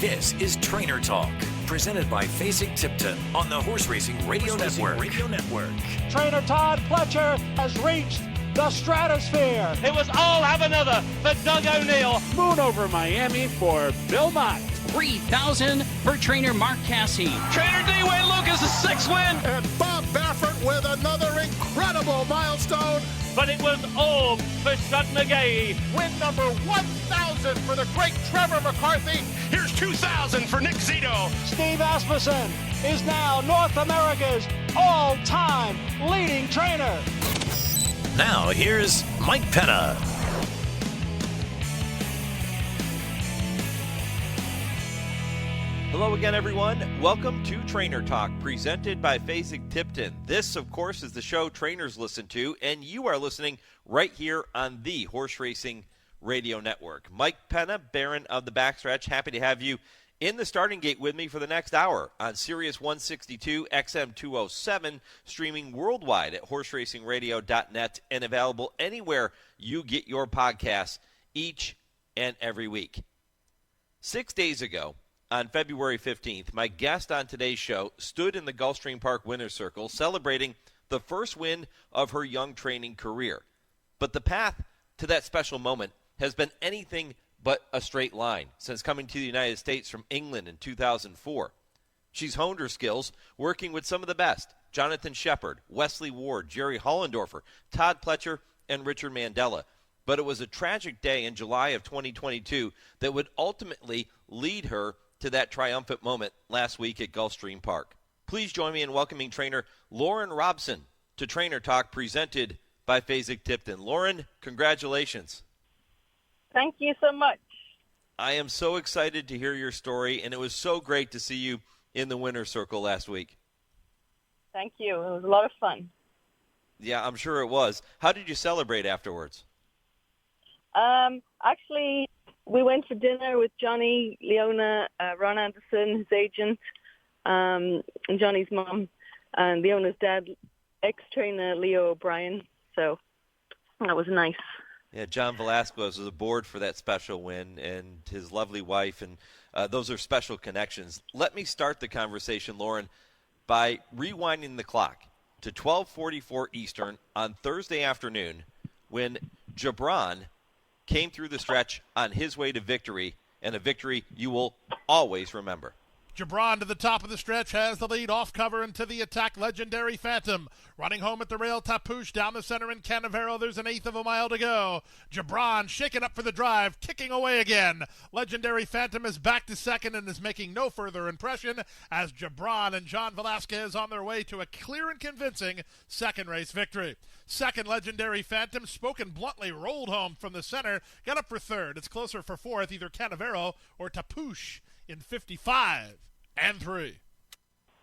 This is Trainer Talk, presented by Fasig-Tipton on the Horse Racing Radio Network. Trainer Todd Pletcher has reached the stratosphere. It was all have another for Doug O'Neill. Moon over Miami for Bill Mott. 3,000 for trainer Mark Cassey. Trainer D-Way Lucas, a 6th win. And Bob Baffert with another incredible milestone. But it was all for Doug McGahee. Win number 1,000 for the great Trevor McCarthy. Here's 2,000 for Nick Zito. Steve Asmussen is now North America's all-time leading trainer. Now here's Mike Penna. Hello again, everyone. Welcome to Trainer Talk, presented by Fasig-Tipton. This, of course, is the show trainers listen to, and you are listening right here on the Horse Racing Radio Network. Mike Penna, Baron of the Backstretch, happy to have you in the starting gate with me for the next hour on Sirius 162 XM 207, streaming worldwide at horseracingradio.net and available anywhere you get your podcasts each and every week. 6 days ago, on February 15th, my guest on today's show stood in the Gulfstream Park Winner's Circle celebrating the first win of her young training career. But the path to that special moment has been anything but a straight line since coming to the United States from England in 2004. She's honed her skills working with some of the best: Jonathan Shepard, Wesley Ward, Jerry Hollendorfer, Todd Pletcher, and Richard Mandella. But it was a tragic day in July of 2022 that would ultimately lead her to that triumphant moment last week at Gulfstream Park. Please join me in welcoming trainer Lauren Robson to Trainer Talk, presented by Fasig-Tipton. Lauren, congratulations. Thank you so much. I am so excited to hear your story, and it was so great to see you in the winner's circle last week. Thank you. It was a lot of fun. Yeah, I'm sure it was. How did you celebrate afterwards? Actually, we went for dinner with Johnny, Leona, Ron Anderson, his agent, and Johnny's mom, and Leona's dad, ex-trainer Leo O'Brien. So that was nice. Yeah, John Velasquez was aboard for that special win, and his lovely wife, and those are special connections. Let me start the conversation, Lauren, by rewinding the clock to 12:44 Eastern on Thursday afternoon when Gibran came through the stretch on his way to victory, and a victory you will always remember. Gibran to the top of the stretch has the lead, off cover and to the attack. Legendary Phantom running home at the rail. Tapouche down the center in Cannavero. There's an eighth of a mile to go. Gibran shaking up for the drive, kicking away again. Legendary Phantom is back to second and is making no further impression as Gibran and John Velasquez on their way to a clear and convincing second race victory. Second, Legendary Phantom, spoken bluntly, rolled home from the center, got up for third. It's closer for fourth, either Cannavero or Tapouche in 55-3.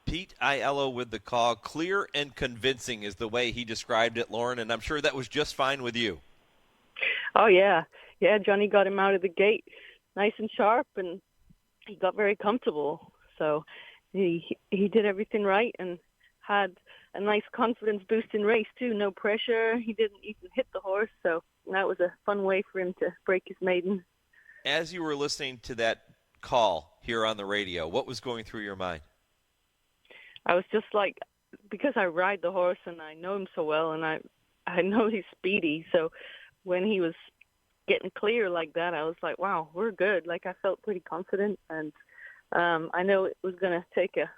Pete Aiello with the call. Clear and convincing is the way he described it, Lauren, and I'm sure that was just fine with you. Oh, yeah. Yeah, Johnny got him out of the gate nice and sharp, and he got very comfortable. So he did everything right and had a nice confidence boost in race, too. No pressure. He didn't even hit the horse, so that was a fun way for him to break his maiden. As you were listening to that call here on the radio, what was going through your mind? I was just like, because I ride the horse and I know him so well, and I know he's speedy, so when he was getting clear like that, I was like, wow, we're good. Like, I felt pretty confident, and I know it was going to take a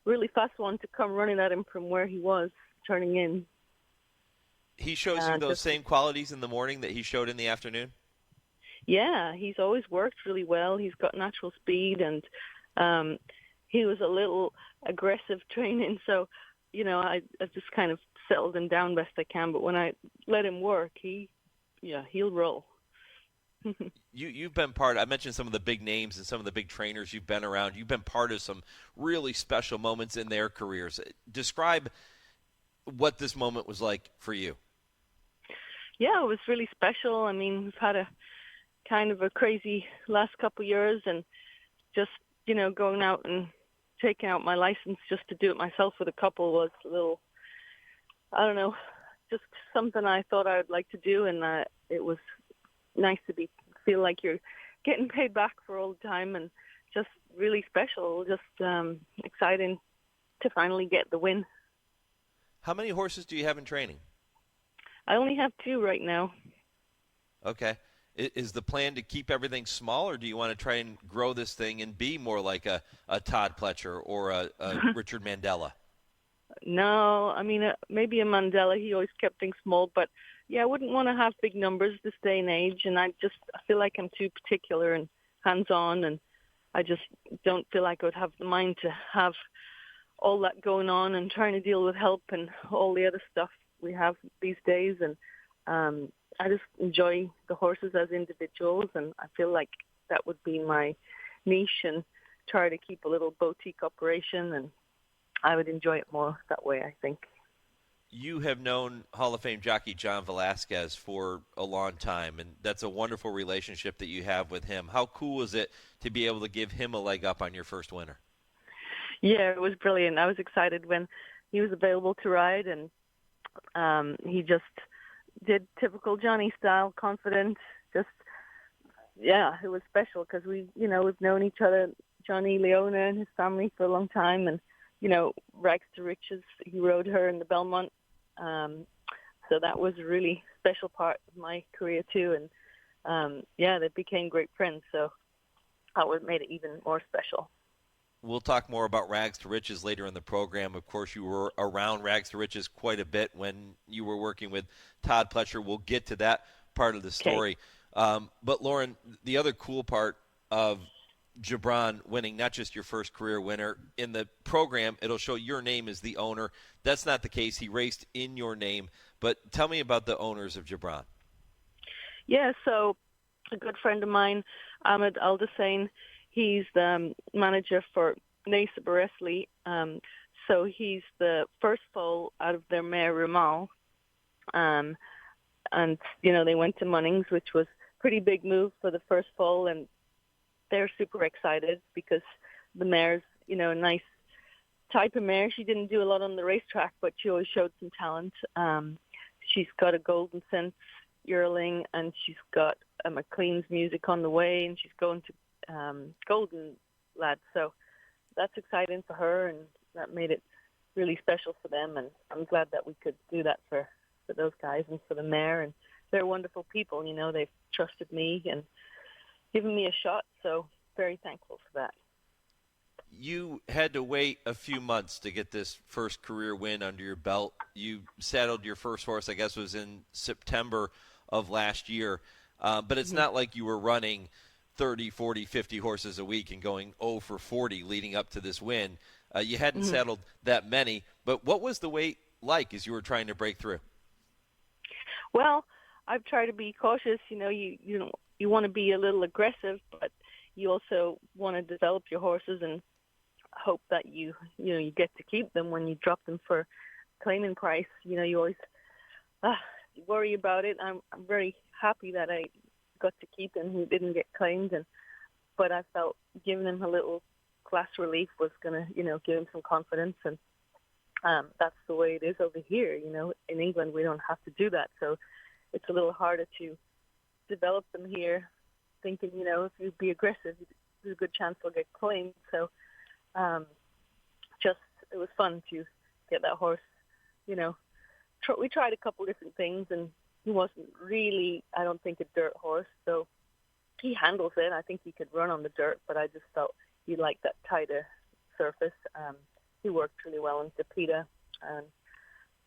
really fast one to come running at him from where he was turning in. He shows you those same qualities in the morning that he showed in the afternoon? Yeah, he's always worked really well. He's got natural speed, and he was a little aggressive training. So, I just kind of settled him down best I can. But when I let him work, he'll roll. You've been part, I mentioned some of the big names and some of the big trainers you've been around. You've been part of some really special moments in their careers. Describe what this moment was like for you. Yeah, it was really special. I mean, we've had a kind of a crazy last couple of years, and just, going out and taking out my license just to do it myself with a couple was a little, I don't know, just something I thought I would like to do, and it was nice to feel like you're getting paid back for all the time and just really special, just exciting to finally get the win. How many horses do you have in training? I only have 2 right now. Okay. Is the plan to keep everything small, or do you want to try and grow this thing and be more like a Todd Pletcher or a Richard Mandela? No, I mean, maybe a Mandela. He always kept things small, but yeah, I wouldn't want to have big numbers this day and age, and I feel like I'm too particular and hands-on, and I just don't feel like I would have the mind to have all that going on and trying to deal with help and all the other stuff we have these days. And I just enjoy the horses as individuals, and I feel like that would be my niche, and try to keep a little boutique operation, and I would enjoy it more that way, I think. You have known Hall of Fame jockey John Velasquez for a long time, and that's a wonderful relationship that you have with him. How cool is it to be able to give him a leg up on your first winner? Yeah, it was brilliant. I was excited when he was available to ride, and he just did typical Johnny style, confident. Just, yeah, it was special because we've known each other, Johnny, Leona, and his family for a long time, and Rags to Riches, he rode her in the Belmont. So that was a really special part of my career too. And they became great friends. So that made it even more special. We'll talk more about Rags to Riches later in the program. Of course, you were around Rags to Riches quite a bit when you were working with Todd Pletcher. We'll get to that part of the story. Okay. But Lauren, the other cool part of Gibran winning, not just your first career winner, in the program, it'll show your name as the owner. That's not the case. He raced in your name. But tell me about the owners of Gibran. Yeah, so a good friend of mine, Ahmed Aldesain, he's the manager for Nasa Baresli. So he's the first foal out of their mare Ramal. And, they went to Munnings, which was a pretty big move for the first foal, and they're super excited because the mare's, a nice type of mare. She didn't do a lot on the racetrack, but she always showed some talent. She's got a Golden Sense yearling, and she's got a McLean's music on the way, and she's going to Golden Lad. So that's exciting for her, and that made it really special for them. And I'm glad that we could do that for those guys and for the mare. And they're wonderful people. They've trusted me and given me a shot, so very thankful for that. You had to wait a few months to get this first career win under your belt. You saddled your first horse, I guess, was in September of last year. But it's not like you were running 30, 40, 50 horses a week and going 0 for 40 leading up to this win. You hadn't saddled that many. But what was the wait like as you were trying to break through? Well, I've tried to be cautious. You want to be a little aggressive, but you also want to develop your horses and hope that you get to keep them when you drop them for claiming price. You always worry about it. I'm very happy that I got to keep him. He didn't get claimed, but I felt giving him a little class relief was going to, give him some confidence, and that's the way it is over here. In England we don't have to do that, so it's a little harder to develop them here, thinking, if you be aggressive, there's a good chance they'll get claimed. So it was fun to get that horse. We tried a couple different things, and he wasn't really, I don't think, a dirt horse. So he handles it. I think he could run on the dirt, but I just felt he liked that tighter surface. He worked really well in Tapeta, and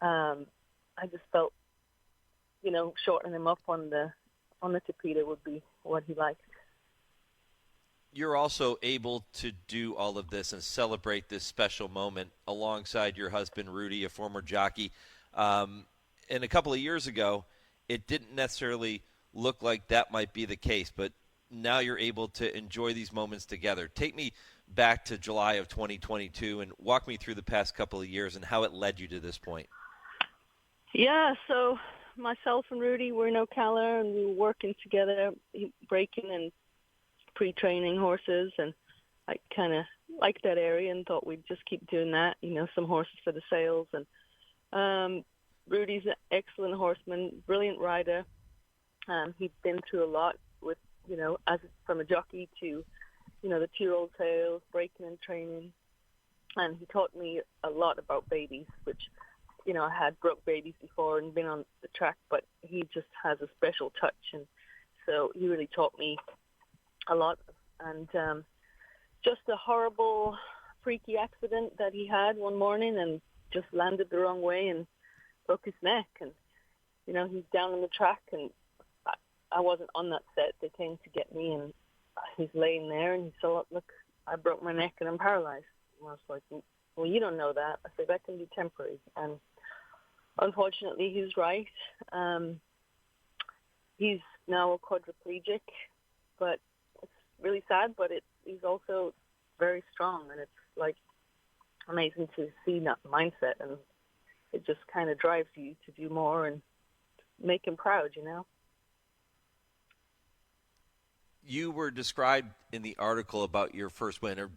I just felt, shortening him up on the Tapeta would be what he liked. You're also able to do all of this and celebrate this special moment alongside your husband, Rudy, a former jockey. And a couple of years ago, it didn't necessarily look like that might be the case, but now you're able to enjoy these moments together. Take me back to July of 2022 and walk me through the past couple of years and how it led you to this point. Yeah, so myself and Rudy were in Ocala, and we were working together, breaking and pre-training horses, and I kind of liked that area and thought we'd just keep doing that, some horses for the sales. And Rudy's an excellent horseman, brilliant rider. He'd been through a lot with, as from a jockey to the 2-year-old sales, breaking and training. And he taught me a lot about babies, which, I had broke babies before and been on the track, but he just has a special touch. And so he really taught me a lot. And just a horrible, freaky accident that he had one morning and just landed the wrong way and broke his neck. And, he's down on the track, and I wasn't on that set. They came to get me, and he's laying there, and he said, look, I broke my neck and I'm paralyzed. And I was like, well, you don't know that. I said, that can be temporary. And unfortunately, he's right. He's now a quadriplegic, but it's really sad, but he's also very strong, and it's like amazing to see that mindset, and it just kind of drives you to do more and make him proud, You were described in the article about your first win, or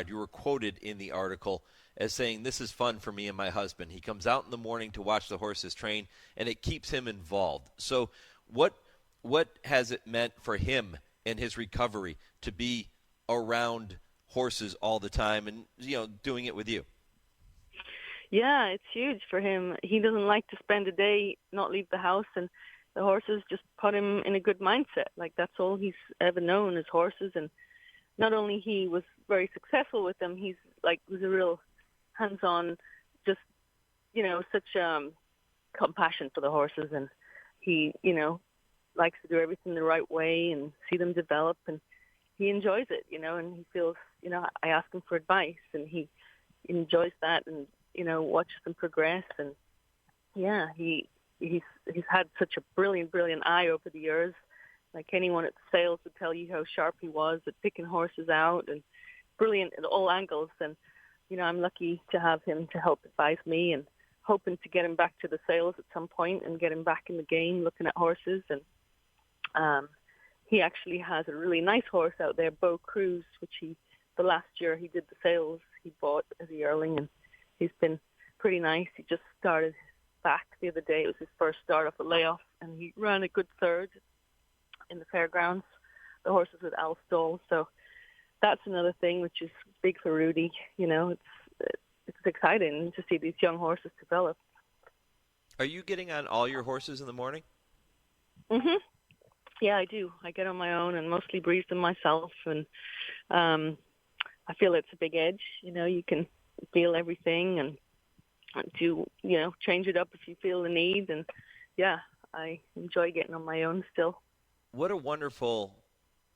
you were quoted in the article as saying, "This is fun for me and my husband. He comes out in the morning to watch the horses train, and it keeps him involved." So what has it meant for him and his recovery to be around horses all the time and, doing it with you? Yeah, it's huge for him. He doesn't like to spend a day, not leave the house, and the horses just put him in a good mindset. Like, that's all he's ever known is horses. And not only he was very successful with them, was a real hands-on, just, such compassion for the horses. And he, likes to do everything the right way and see them develop. And he enjoys it, and he feels, I ask him for advice, and he enjoys that and, watches them progress. And, yeah, he's had such a brilliant eye over the years. Like, anyone at the sales would tell you how sharp he was at picking horses out, and brilliant at all angles. And, I'm lucky to have him to help advise me, and hoping to get him back to the sales at some point and get him back in the game looking at horses. And he actually has a really nice horse out there, Bo Cruz, which the last year he did the sales, he bought as a yearling, and he's been pretty nice. He just started back the other day. It was his first start off a layoff, and he ran a good third in the fairgrounds. The horse is with Al Stoll, so that's another thing which is big for Rudy. It's exciting to see these young horses develop. Are you getting on all your horses in the morning? Mhm. Yeah, I do. I get on my own and mostly breeze them myself, and I feel it's a big edge. You can feel everything and do, change it up if you feel the need. And yeah, I enjoy getting on my own still. What a wonderful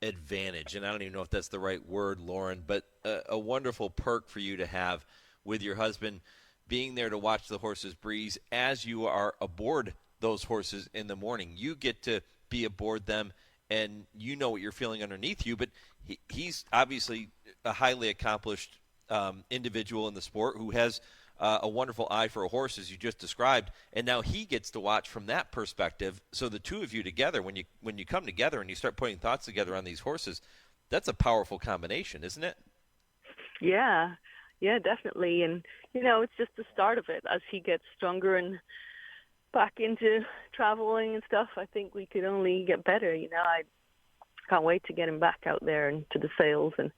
advantage, and I don't even know if that's the right word, Lauren, but a wonderful perk for you to have with your husband being there to watch the horses breeze as you are aboard those horses in the morning. You get to be aboard them, and you know what you're feeling underneath you, but he's obviously a highly accomplished individual in the sport who has a wonderful eye for a horse, as you just described, and now he gets to watch from that perspective. So the two of you together, when you come together and you start putting thoughts together on these horses, that's a powerful combination, isn't it? Yeah, definitely. And, it's just the start of it. As he gets stronger and back into traveling and stuff, I think we could only get better. I can't wait to get him back out there and to the sales. And,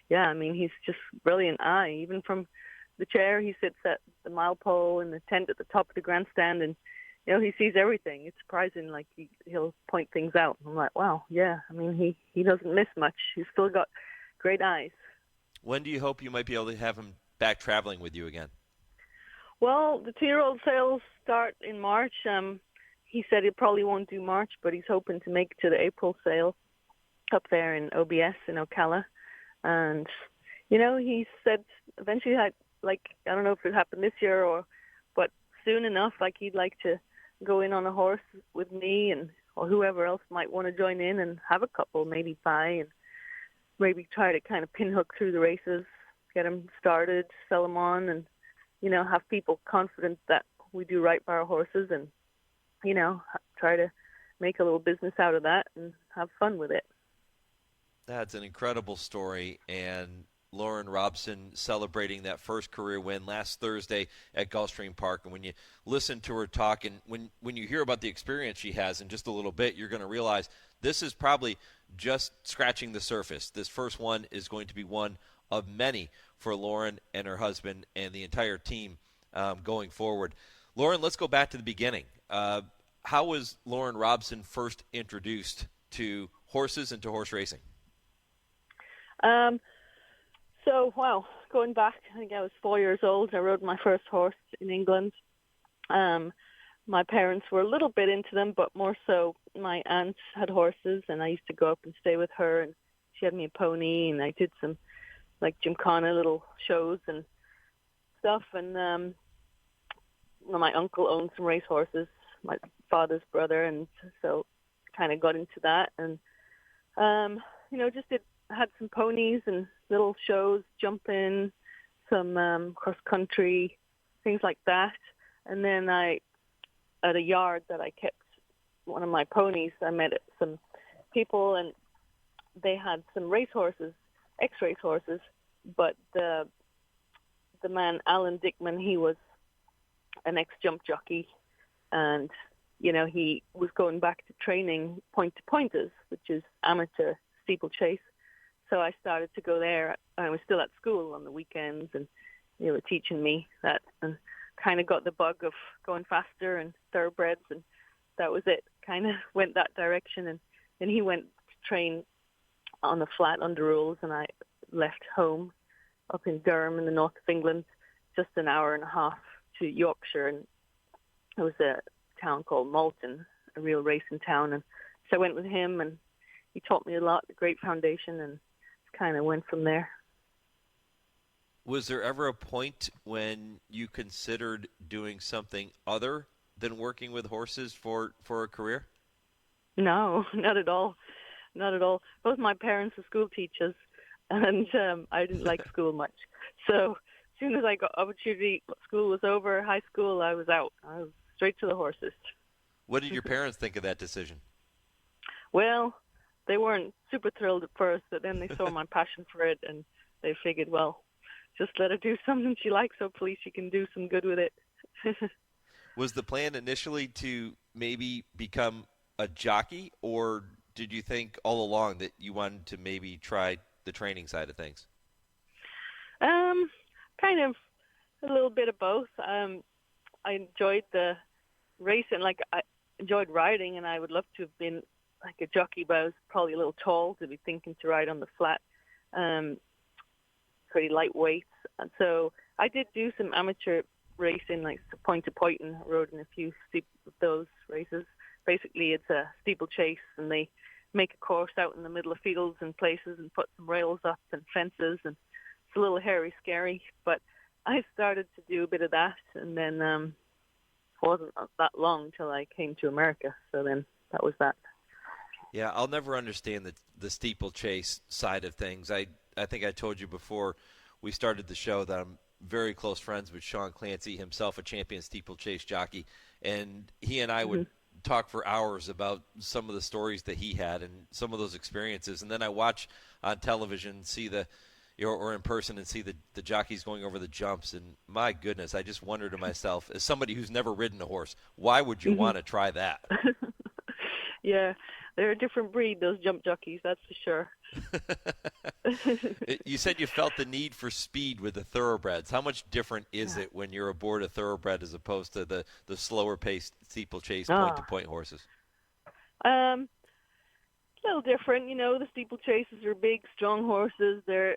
yeah, he's just brilliant eye, even from the chair. He sits at the mile pole in the tent at the top of the grandstand, and he sees everything. It's surprising. Like, he'll point things out. I'm like, wow, yeah. He doesn't miss much. He's still got great eyes. When do you hope you might be able to have him back traveling with you again? Well, the 2-year-old sales start in March. He said he probably won't do March, but he's hoping to make it to the April sale up there in OBS in Ocala. And, he said eventually, I don't know if it happened this year but soon enough, he'd like to go in on a horse with me or whoever else might want to join in and have a couple, maybe buy, and maybe try to kind of pinhook through the races, get them started, sell them on, and, have people confident that we do right by our horses, and, try to make a little business out of that and have fun with it. That's an incredible story, and Lauren Robson celebrating that first career win last Thursday at Gulfstream Park. And when you listen to her talk, and when you hear about the experience she has in just a little bit, you're going to realize this is probably just scratching the surface. This first one is going to be one of many for Lauren and her husband and the entire team going forward. Lauren, let's go back to the beginning. How was Lauren Robson first introduced to horses and to horse racing? Going back, I think I was 4 years old. I rode my first horse in England. My parents were a little bit into them, but more so my aunt had horses, and I used to go up and stay with her, and she had me a pony, and I did some like gymkhana little shows and stuff. And my uncle owned some race horses, my father's brother, and so kind of got into that. And had some ponies and little shows, jumping, some cross country, things like that. And then at a yard that I kept one of my ponies, I met some people, and they had some race horses, ex-race horses, but the man, Alan Dickman, he was an ex-jump jockey, and, he was going back to training point-to-pointers, which is amateur steeplechase. So I started to go there. I was still at school on the weekends, and they were teaching me that, and kind of got the bug of going faster and thoroughbreds, and that was it. Kind of went that direction, and then he went to train on the flat under rules, and I left home up in Durham in the north of England, just an hour and a half to Yorkshire, and it was a town called Malton, a real racing town, and so I went with him, and he taught me a lot, a great foundation, and kind of went from there. Was there ever a point when you considered doing something other than working with horses for a career? No, not at all. Not at all. Both my parents were school teachers, and I didn't like school much. So as soon as I got opportunity, school was over, high school, I was out. I was straight to the horses. What did your parents think of that decision? Well, they weren't super thrilled at first, but then they saw my passion for it, and they figured, well, just let her do something she likes. Hopefully she can do some good with it. Was the plan initially to maybe become a jockey, or did you think all along that you wanted to maybe try the training side of things? Kind of a little bit of both. I enjoyed the racing, like I enjoyed riding, and I would love to have been like a jockey, but I was probably a little tall to be thinking to ride on the flat. Pretty lightweight, and so I did do some amateur racing, like point-to-point, and rode in a few of those races. Basically, it's a steeplechase, and they make a course out in the middle of fields and places and put some rails up and fences, and it's a little hairy, scary, but I started to do a bit of that, and then it wasn't that long till I came to America, so then that was that. Yeah, I'll never understand the steeplechase side of things. I think I told you before we started the show that I'm very close friends with Sean Clancy, himself a champion steeplechase jockey, and he and I would talk for hours about some of the stories that he had and some of those experiences. And then I watch on television, see or in person, and see the jockeys going over the jumps. And my goodness, I just wonder to myself, as somebody who's never ridden a horse, why would you want to try that? Yeah, they're a different breed, those jump jockeys, that's for sure. You said you felt the need for speed with the thoroughbreds. How much different is it when you're aboard a thoroughbred as opposed to the slower-paced steeplechase point-to-point horses? A little different. The steeplechases are big, strong horses. I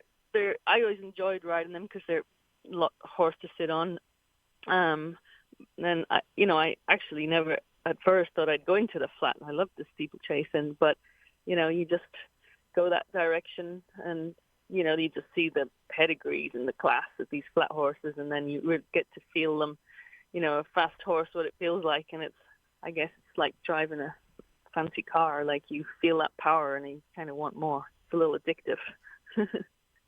always enjoyed riding them because they're a lot of horse to sit on. And I actually never at first thought I'd go into the flat. I loved the steeplechasing, but you just go that direction, and you just see the pedigrees and the class of these flat horses, and then you really get to feel them. A fast horse, what it feels like, and I guess it's like driving a fancy car. Like you feel that power, and you kind of want more. It's a little addictive.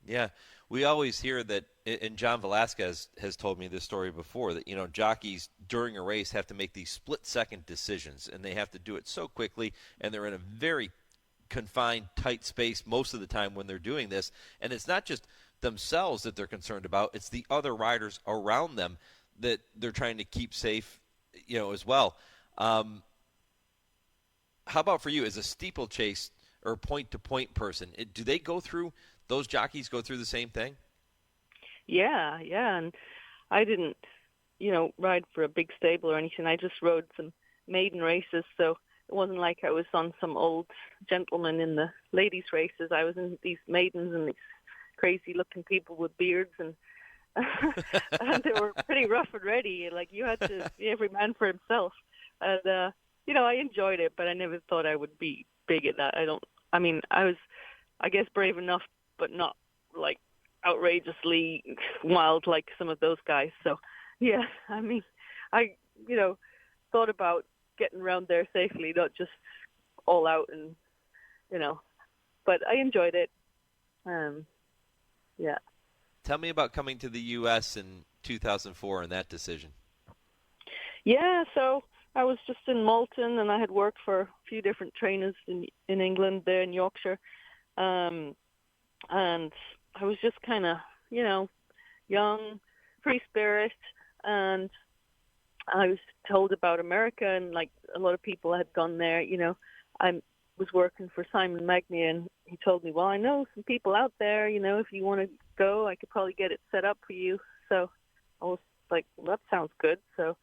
Yeah, we always hear that, and John Velasquez has told me this story before, that, jockeys during a race have to make these split-second decisions, and they have to do it so quickly, and they're in a very confined, tight space most of the time when they're doing this. And it's not just themselves that they're concerned about, it's the other riders around them that they're trying to keep safe, as well. How about for you, as a steeplechase or point-to-point person. Do they go through, those jockeys go through the same thing? Yeah, and I didn't, ride for a big stable or anything. I just rode some maiden races, so it wasn't like I was on some old gentleman in the ladies' races. I was in these maidens and these crazy-looking people with beards, and and they were pretty rough and ready. Like, you had to be every man for himself. And, I enjoyed it, but I never thought I would be big at that. I was, I guess, brave enough, but not, like, outrageously wild like some of those guys. So, yeah, I thought about getting around there safely, not just all out and, but I enjoyed it. Yeah. Tell me about coming to the U.S. in 2004 and that decision. Yeah, so I was just in Malton, and I had worked for a few different trainers in England there in Yorkshire. And I was just kind of, young, free spirit, and I was told about America, and like a lot of people had gone there. I was working for Simon Magnier, and he told me, well, I know some people out there, if you want to go, I could probably get it set up for you. So I was like, well, that sounds good. So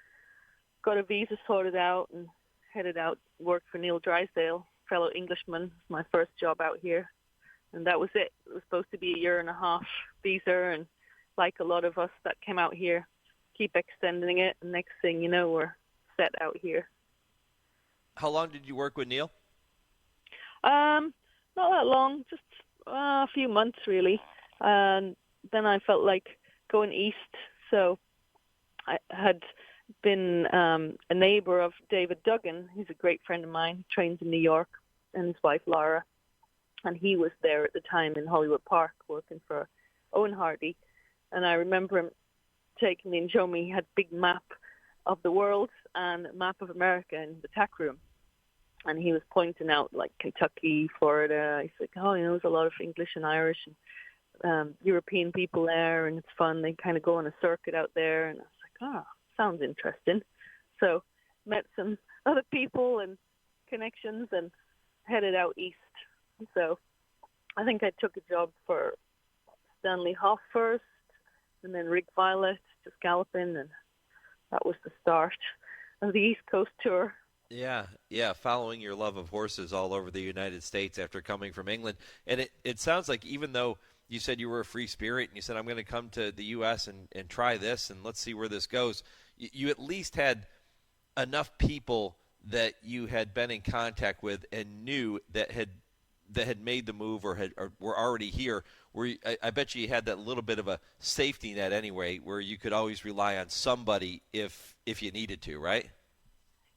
got a visa sorted out and headed out, worked for Neil Drysdale, fellow Englishman, my first job out here. And that was it. It was supposed to be a 1.5-year visa, and like a lot of us that came out here, keep extending it, and next thing you know, we're set out here. How long did you work with Neil? Not that long, just a few months really. And then I felt like going east, so I had been a neighbor of David Duggan. He's a great friend of mine. He trains in New York, and his wife Laura. And he was there at the time in Hollywood Park working for Owen Hardy. And I remember him taking me and showing me he had a big map of the world and a map of America in the tack room. And he was pointing out like Kentucky, Florida. He's like, there's a lot of English and Irish and European people there, and it's fun. They kind of go on a circuit out there. And I was like, sounds interesting. So met some other people and connections and headed out east. So I think I took a job for Stanley Hoff first, and then Rick Violet, just galloping, and that was the start of the East Coast tour. Yeah, following your love of horses all over the United States after coming from England. And it sounds like, even though you said you were a free spirit and you said, I'm going to come to the U.S. and try this and let's see where this goes, you at least had enough people that you had been in contact with and knew that had made the move or were already here, where I bet you had that little bit of a safety net anyway, where you could always rely on somebody if you needed to, right?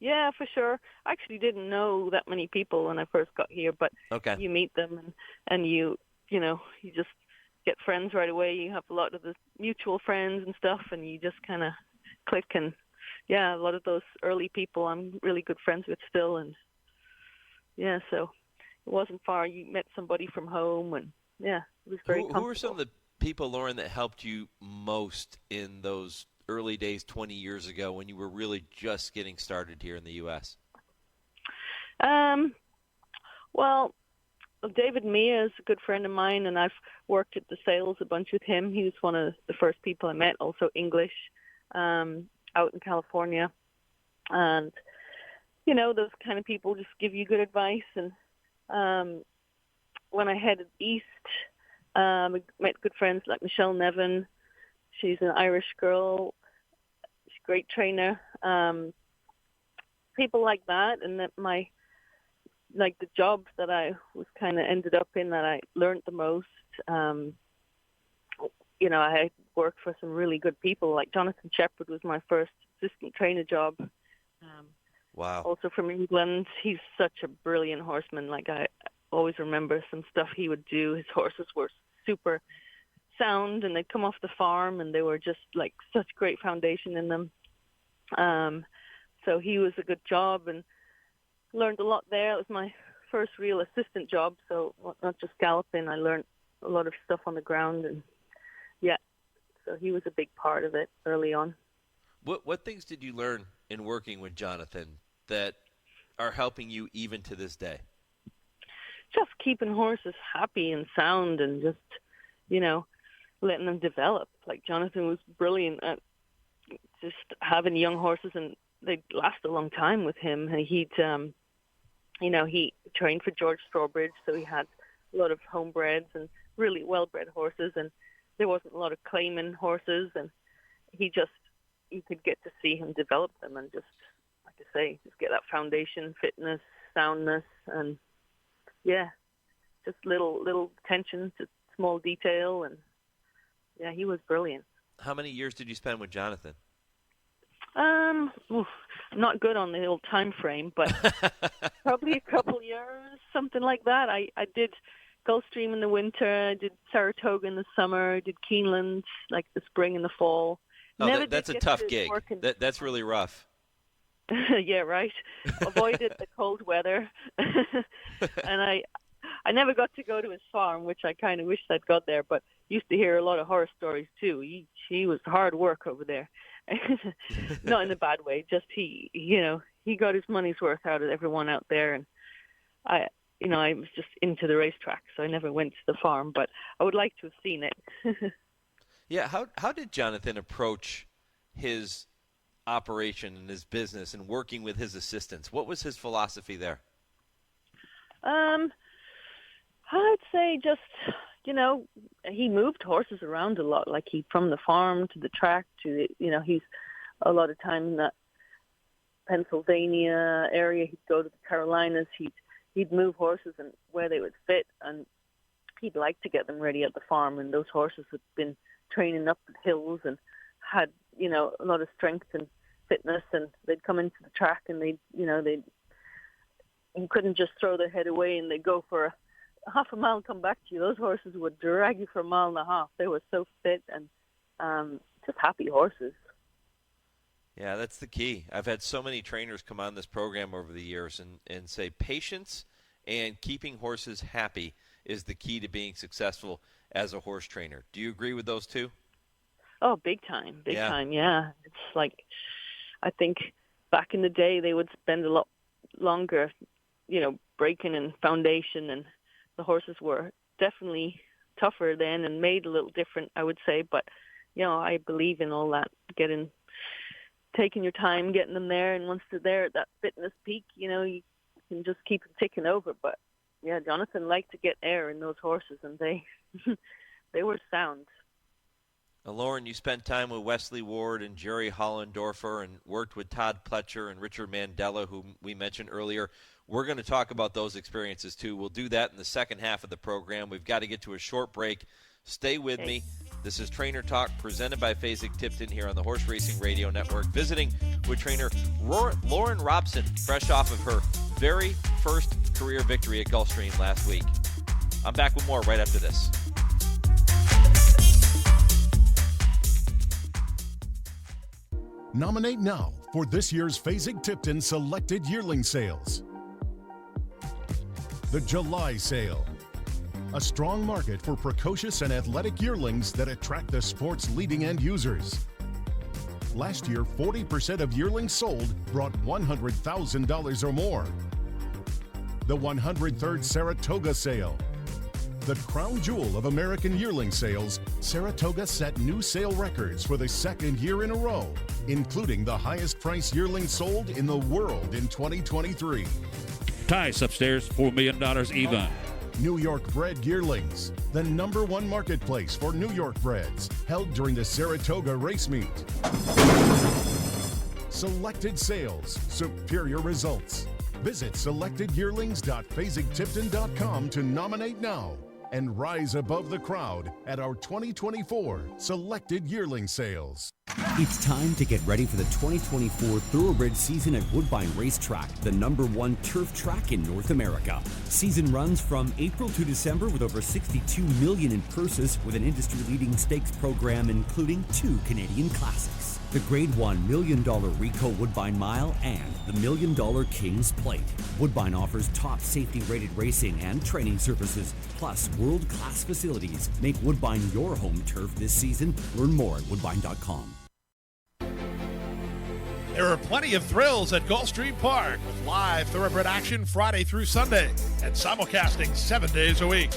Yeah, for sure. I actually didn't know that many people when I first got here, but okay. You meet them and you just get friends right away. You have a lot of the mutual friends and stuff, and you just kind of click. And yeah, a lot of those early people I'm really good friends with still, and yeah, so it wasn't far. You met somebody from home, and yeah, it was very comfortable. Who are some of the people, Lauren, that helped you most in those early days 20 years ago when you were really just getting started here in the U.S.? Well, David Mia is a good friend of mine, and I've worked at the sales a bunch with him. He was one of the first people I met, also English, out in California. And, those kind of people just give you good advice. And when I headed east, I met good friends like Michelle Nevin. She's an Irish girl. She's a great trainer. People like that, and that the jobs that I was kind of ended up in that I learned the most. I had worked for some really good people. Like Jonathan Shepherd was my first assistant trainer job. Wow. Also from England. He's such a brilliant horseman. Like, I always remember some stuff he would do. His horses were super sound, and they'd come off the farm, and they were just like such great foundation in them. So he was a good job, and learned a lot there. It was my first real assistant job, so not just galloping. I learned a lot of stuff on the ground, and yeah, so he was a big part of it early on. What things did you learn in working with Jonathan that are helping you even to this day? just keeping horses happy and sound and just, letting them develop. Like Jonathan was brilliant at just having young horses, and they'd last a long time with him. And he'd, he trained for George Strawbridge, so he had a lot of homebreds and really well-bred horses, and there wasn't a lot of claiming horses, and you could get to see him develop them and just, like I say, just get that foundation, fitness, soundness, and just little attention to small detail, and he was brilliant. How many years did you spend with Jonathan? Not good on the old time frame, but probably a couple years, something like that. I did Gulfstream in the winter, I did Saratoga in the summer, I did Keeneland like the spring and the fall. Oh, that's a tough gig. That's really rough. Yeah, right. Avoided the cold weather. And I never got to go to his farm, which I kind of wished I'd got there, but used to hear a lot of horror stories too. He was hard work over there. Not in a bad way, just he got his money's worth out of everyone out there, and I was just into the racetrack, so I never went to the farm, but I would like to have seen it. Yeah, how did Jonathan approach his operation and his business and working with his assistants? What was his philosophy there? I'd say just, he moved horses around a lot, like from the farm to the track to, he's a lot of time in that Pennsylvania area. He'd go to the Carolinas. He'd move horses and where they would fit, and he'd like to get them ready at the farm. And those horses had been training up the hills and had, a lot of strength and fitness, and they'd come into the track and you couldn't just throw their head away and they'd go for half a mile and come back to you. Those horses would drag you for a mile and a half. They were so fit and just happy horses. Yeah, that's the key. I've had so many trainers come on this program over the years and say patience and keeping horses happy is the key to being successful as a horse trainer. Do you agree with those two? Oh, big time, time, yeah. It's like, I think back in the day they would spend a lot longer, breaking and foundation, and the horses were definitely tougher then and made a little different, I would say. But, I believe in all that, taking your time, getting them there, and once they're there at that fitness peak, you can just keep them ticking over. But, Jonathan liked to get air in those horses, and they were sound. Lauren, you spent time with Wesley Ward and Jerry Hollendorfer and worked with Todd Pletcher and Richard Mandela, whom we mentioned earlier. We're going to talk about those experiences, too. We'll do that in the second half of the program. We've got to get to a short break. Stay with me. This is Trainer Talk presented by Fasig-Tipton here on the Horse Racing Radio Network. Visiting with trainer Lauren Robson, fresh off of her very first career victory at Gulfstream last week. I'm back with more right after this. Nominate now for this year's Fasig-Tipton Selected Yearling Sales. The July Sale. A strong market for precocious and athletic yearlings that attract the sport's leading end users. Last year, 40% of yearlings sold brought $100,000 or more. The 103rd Saratoga Sale. The crown jewel of American yearling sales, Saratoga set new sale records for the second year in a row, including the highest price yearling sold in the world in 2023. Tice upstairs, $4 million even. New York bred yearlings, the #1 marketplace for New York breds, held during the Saratoga race meet. Selected sales, superior results. Visit selectedyearlings.fasig-tipton.com to nominate now and rise above the crowd at our 2024 Selected Yearling Sales. It's time to get ready for the 2024 Thoroughbred season at Woodbine Racetrack, the #1 turf track in North America. Season runs from April to December with over $62 million in purses, with an industry-leading stakes program including 2 Canadian Classics. The Grade 1 $1 million Ricoh Woodbine Mile and the $1 million Kings Plate. Woodbine offers top safety-rated racing and training services, plus world-class facilities. Make Woodbine your home turf this season. Learn more at woodbine.com. There are plenty of thrills at Gulfstream Park with live thoroughbred action Friday through Sunday and simulcasting 7 days a week.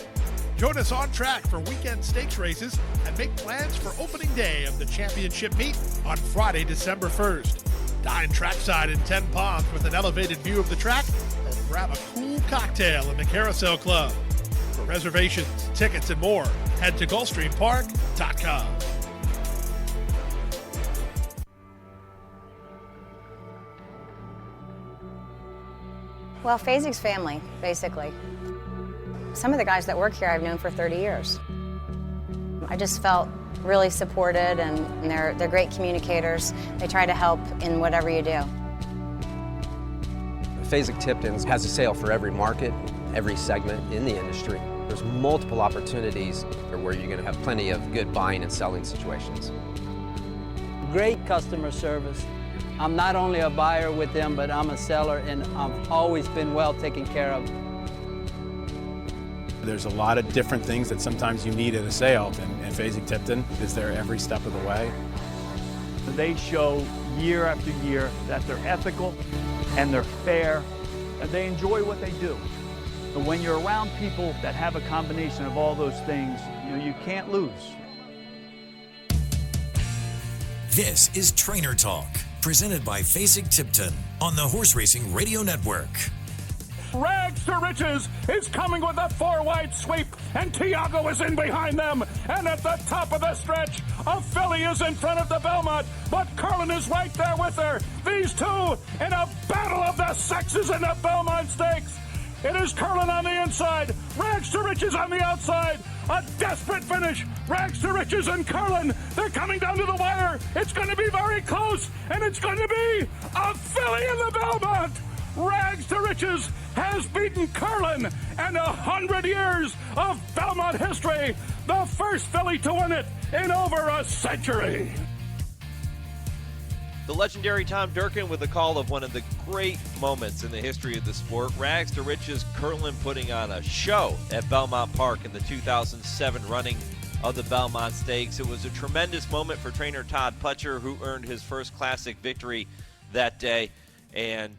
Join us on track for weekend stakes races and make plans for opening day of the championship meet on Friday, December 1st. Dine trackside in 10 Ponds with an elevated view of the track or grab a cool cocktail in the Carousel Club. For reservations, tickets, and more, head to GulfstreamPark.com. Well, Fasig's family, basically. Some of the guys that work here I've known for 30 years. I just felt really supported, and they're great communicators. They try to help in whatever you do. Fasig-Tipton has a sale for every market, every segment in the industry. There's multiple opportunities where you're going to have plenty of good buying and selling situations. Great customer service. I'm not only a buyer with them, but I'm a seller, and I've always been well taken care of. There's a lot of different things that sometimes you need at a sale, and Fasig-Tipton is there every step of the way. They show year after year that they're ethical and they're fair and they enjoy what they do. But when you're around people that have a combination of all those things, you can't lose. This is Trainer Talk, presented by Fasig-Tipton on the Horse Racing Radio Network. Rags to Riches is coming with a 4-wide sweep, and Tiago is in behind them. And at the top of the stretch, a filly is in front of the Belmont, but Carlin is right there with her. These two in a battle of the sexes in the Belmont Stakes. It is Carlin on the inside, Rags to Riches on the outside. A desperate finish. Rags to Riches and Carlin. They're coming down to the wire. It's going to be very close, and it's going to be a filly in the Belmont. Rags to Riches has beaten Carlin and 100 years of Belmont history. The first filly to win it in over a century. The legendary Tom Durkin with the call of one of the great moments in the history of the sport. Rags to Riches, Curlin putting on a show at Belmont Park in the 2007 running of the Belmont Stakes. It was a tremendous moment for trainer Todd Pletcher, who earned his first classic victory that day. And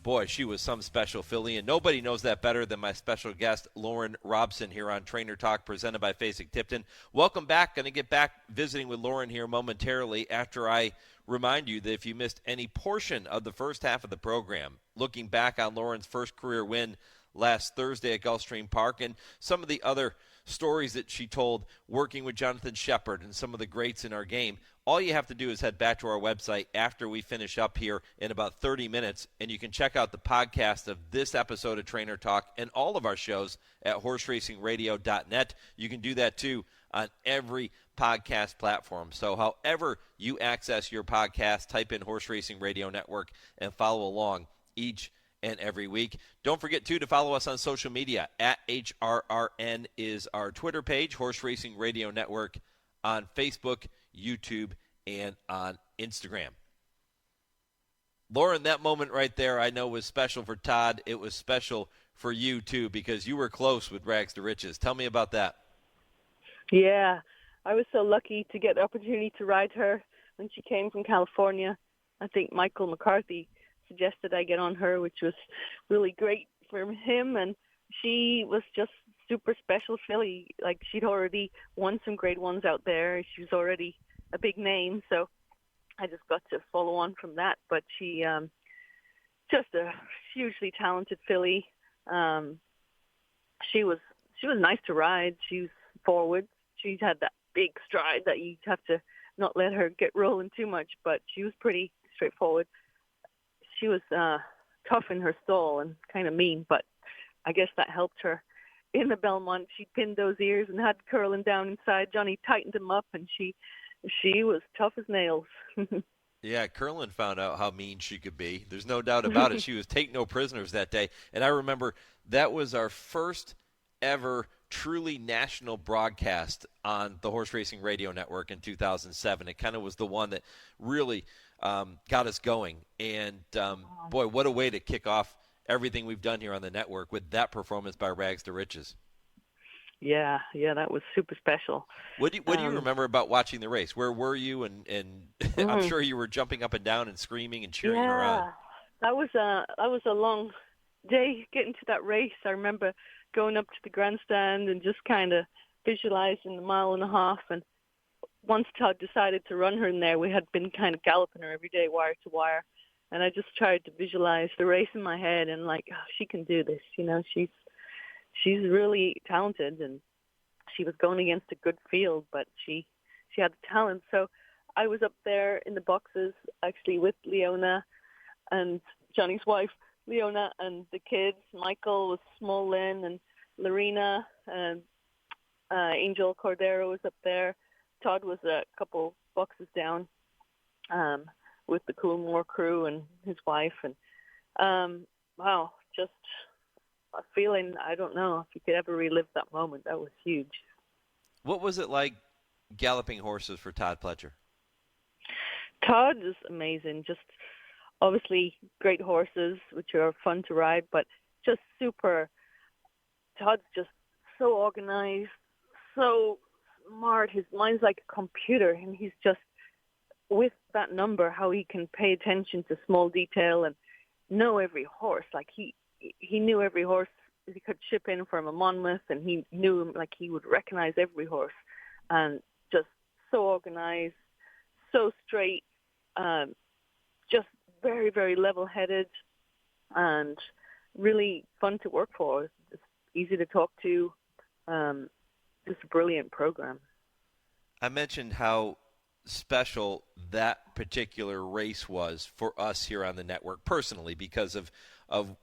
boy, she was some special filly, and nobody knows that better than my special guest, Lauren Robson, here on Trainer Talk, presented by Fasig-Tipton. Welcome back. Going to get back visiting with Lauren here momentarily after I remind you that if you missed any portion of the first half of the program, looking back on Lauren's first career win last Thursday at Gulfstream Park and some of the other stories that she told working with Jonathan Shepard and some of the greats in our game, all you have to do is head back to our website after we finish up here in about 30 minutes, and you can check out the podcast of this episode of Trainer Talk and all of our shows at horseracingradio.net. You can do that, too, on every podcast platform. So however you access your podcast, type in Horse Racing Radio Network and follow along each and every week. Don't forget, too, to follow us on social media. At HRRN is our Twitter page, Horse Racing Radio Network, on Facebook, YouTube, and on Instagram. Lauren, that moment right there I know was special for Todd. It was special for you, too, because you were close with Rags to Riches. Tell me about that. Yeah, I was so lucky to get the opportunity to ride her when she came from California. I think Michael McCarthy suggested I get on her, which was really great for him, and she was just super special filly. Like, she'd already won some grade ones out there. She was already a big name, so I just got to follow on from that. But she just a hugely talented filly. She was nice to ride. She was forward. She had that big stride that you have to not let her get rolling too much, but she was pretty straightforward. She was tough in her stall and kind of mean, but I guess that helped her. In the Belmont, she pinned those ears and had Curlin down inside. Johnny tightened him up, and she was tough as nails. Yeah, Curlin found out how mean she could be. There's no doubt about it. She was take no prisoners that day. And I remember that was our first ever truly national broadcast on the Horse Racing Radio Network in 2007. It kind of was the one that really got us going. And, boy, what a way to kick off everything we've done here on the network with that performance by Rags to Riches. Yeah, that was super special. What do you remember about watching the race? Where were you? And I'm sure you were jumping up and down and screaming and cheering her on. That was a long day getting to that race. I remember going up to the grandstand and just kind of visualizing the 1.5 miles. And once Todd decided to run her in there, we had been kind of galloping her every day, wire to wire. And I just tried to visualize the race in my head and like, oh, she can do this. You know, she's really talented, and she was going against a good field, but she had the talent. So I was up there in the boxes actually with Leona and Johnny's wife, Leona, and the kids. Michael was small Lynn, and Lorena and Angel Cordero was up there. Todd was a couple boxes down with the Coolmore crew and his wife. And wow, just a feeling, I don't know if you could ever relive that moment. That was huge. What was it like galloping horses for Todd Pletcher? Todd is amazing. Just obviously great horses, which are fun to ride, but just super. Todd's just so organized, so smart. His mind's like a computer, and he's just, with that number, how he can pay attention to small detail and know every horse. Like he knew every horse he could ship in from a Monmouth, and he knew him like he would recognize every horse, and just so organized, so straight, just very, very level-headed, and really fun to work for. Just easy to talk to, just a brilliant program. I mentioned how special that particular race was for us here on the network personally because of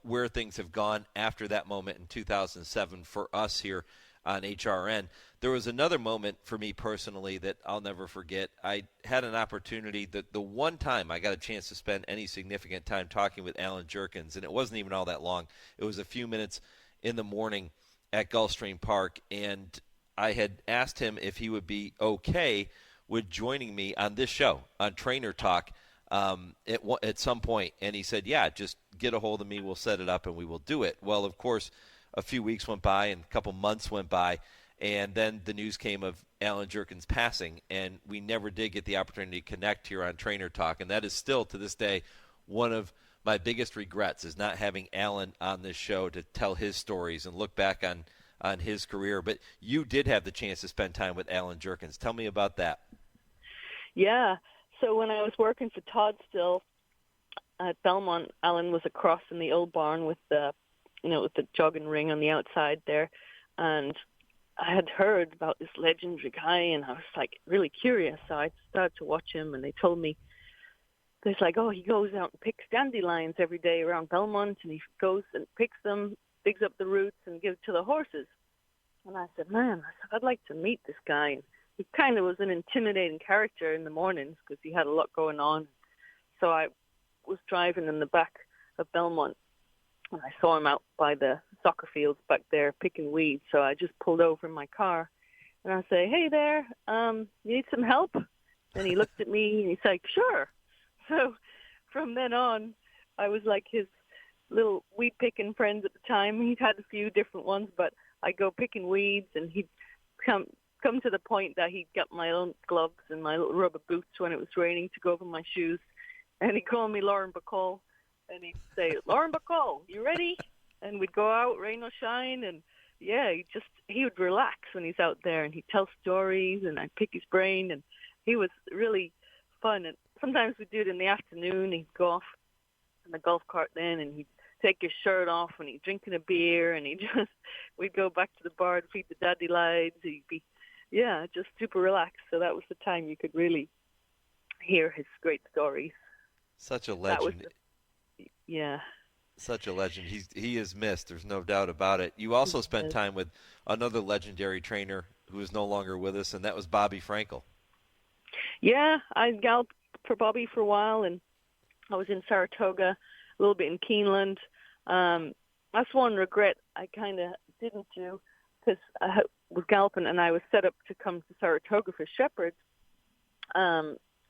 where things have gone after that moment in 2007 for us here on HRRN. There was another moment for me personally that I'll never forget. I had an opportunity, the one time I got a chance to spend any significant time talking with Alan Jerkins, and it wasn't even all that long. It was a few minutes in the morning at Gulfstream Park, and I had asked him if he would be okay with joining me on this show, on Trainer Talk, at some point. And he said, yeah, just get a hold of me, we'll set it up, and we will do it. Well, of course, a few weeks went by and a couple months went by, and then the news came of Alan Jerkins passing, and we never did get the opportunity to connect here on Trainer Talk. And that is still, to this day, one of my biggest regrets, is not having Alan on this show to tell his stories and look back on his career. But you did have the chance to spend time with Alan Jerkins. Tell me about that. Yeah. So when I was working for Todd still at Belmont, Alan was across in the old barn with the jogging ring on the outside there. And I had heard about this legendary guy, and I was like really curious. So I started to watch him, and they told me, it's like, oh, he goes out and picks dandelions every day around Belmont, and he goes and picks them, digs up the roots, and gives to the horses. And I said, I'd like to meet this guy. He kind of was an intimidating character in the mornings because he had a lot going on. So I was driving in the back of Belmont, and I saw him out by the soccer fields back there picking weeds. So I just pulled over in my car, and I say, hey there, you need some help? And he looked at me, and he's like, sure. So from then on, I was like his little weed-picking friends at the time. He'd had a few different ones, but I'd go picking weeds, and he'd come to the point that he'd got my own gloves and my little rubber boots when it was raining to go over my shoes. And he'd call me Lauren Bacall, and he'd say, Lauren Bacall, you ready? And we'd go out, rain or shine, and yeah, he would relax when he's out there, and he'd tell stories, and I'd pick his brain, and he was really fun. And sometimes we'd do it in the afternoon. He'd go off in the golf cart then, and he'd take his shirt off, and he'd drinking a beer, and we'd go back to the bar to feed the daddy lides. He'd be, just super relaxed. So that was the time you could really hear his great stories. Such a legend. Yeah. Such a legend. He is missed. There's no doubt about it. You also spent time with another legendary trainer who is no longer with us, and that was Bobby Frankel. Yeah, I galloped for Bobby for a while, and I was in Saratoga, a little bit in Keeneland. That's one regret I kind of didn't do, because I was galloping, and I was set up to come to Saratoga for Shepherd.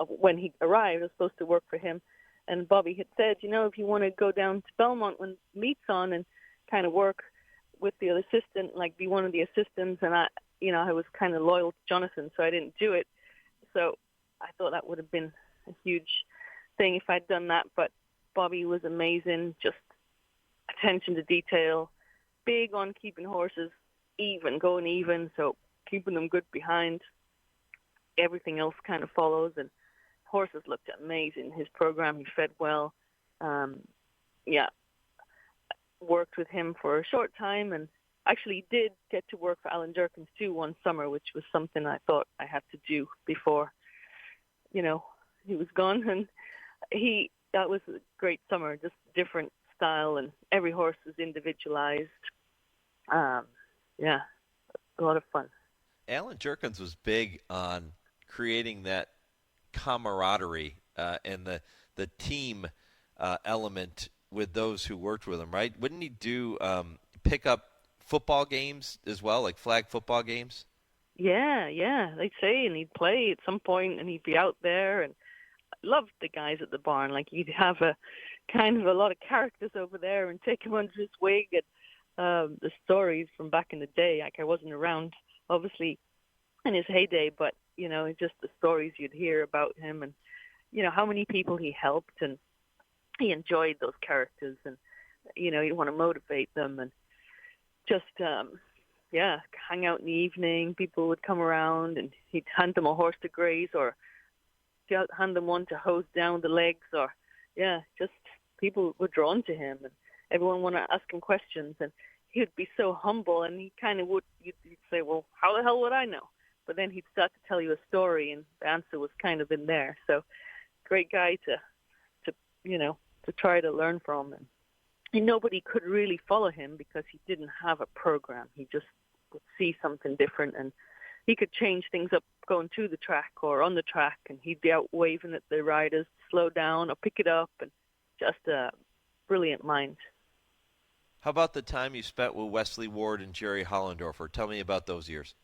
When he arrived, I was supposed to work for him. And Bobby had said, if you want to go down to Belmont when meet's on and kind of work, with the assistant, like be one of the assistants, and I was kind of loyal to Jonathan, so I didn't do it. So I thought that would have been a huge thing if I'd done that. But Bobby was amazing, just attention to detail, big on keeping horses going even, so keeping them good behind. Everything else kind of follows, and horses looked amazing. His program, he fed well. Worked with him for a short time, and actually did get to work for Alan Jerkins too one summer, which was something I thought I had to do before, he was gone. And that was a great summer, just different style, and every horse was individualized. A lot of fun. Alan Jerkins was big on creating that camaraderie and the team element with those who worked with him, right? Wouldn't he do pick up football games as well, like flag football games? Yeah, they'd say, and he'd play at some point, and he'd be out there, and I loved the guys at the barn. Like, he'd have a kind of a lot of characters over there and take him under his wing, and the stories from back in the day, like I wasn't around, obviously, in his heyday, but, just the stories you'd hear about him, and, how many people he helped, and he enjoyed those characters, and, he'd want to motivate them, and just, hang out in the evening. People would come around, and he'd hand them a horse to graze, or hand them one to hose down the legs, or, just people were drawn to him, and everyone wanted to ask him questions, and he would be so humble, and he kind of you'd say, well, how the hell would I know? But then he'd start to tell you a story, and the answer was kind of in there. So great guy to try to learn from. And nobody could really follow him because he didn't have a program. He just would see something different, and he could change things up going to the track or on the track, and he'd be out waving at the riders to slow down or pick it up, and just a brilliant mind. How about the time you spent with Wesley Ward and Jerry Hollendorfer? Tell me about those years.